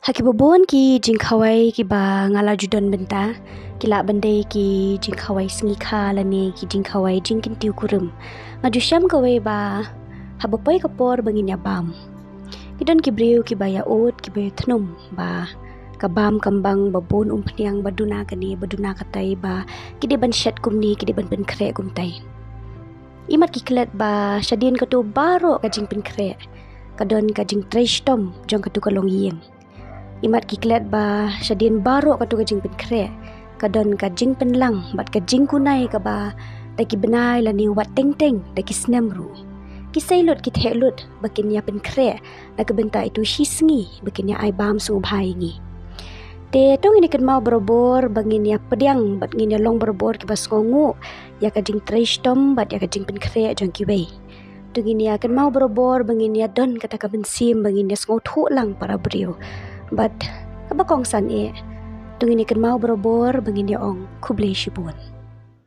Haki bobon ki jing khawai ki ba ngala judon benta kila bandai ki jing khawai sengi kha lani ki jing khawai jing kin tiu kurum ngaju syam kawai ba habapai kapor bangin ya bam kidon ki briu ki ba ya ot ki ba thnum ba kabam kambang babon umpniang baduna kani baduna katai ba kide ban shat kumni kide ban kre kumtai imat ki klet ba shadin katu baro ka jing pen kre kadon ka jing treshtom jong katu kalong yeng imat ki klet ba shadin baro katu ka jing pen kre kadon ka jing pen lang bat ka jing kunai ka ba taki benai lani wat teng teng taki snemru ki sailut ki thelut bakin ya pen kre na ka benta itu shisngi bakin ya ai bam su bhai ngi te tong ini kan mau berobor bangin ya pediang bat ngin ya long berobor ki bas ngongu ya ka jing treshtom bat ya ka jing pen kre jong ki wei tungin ya kan mau berobor bangin ya don kata ka bensim bangin ya sngo thu lang para brio but kabakong san e tungin ya kan mau berobor bangin ya ong kublei shibun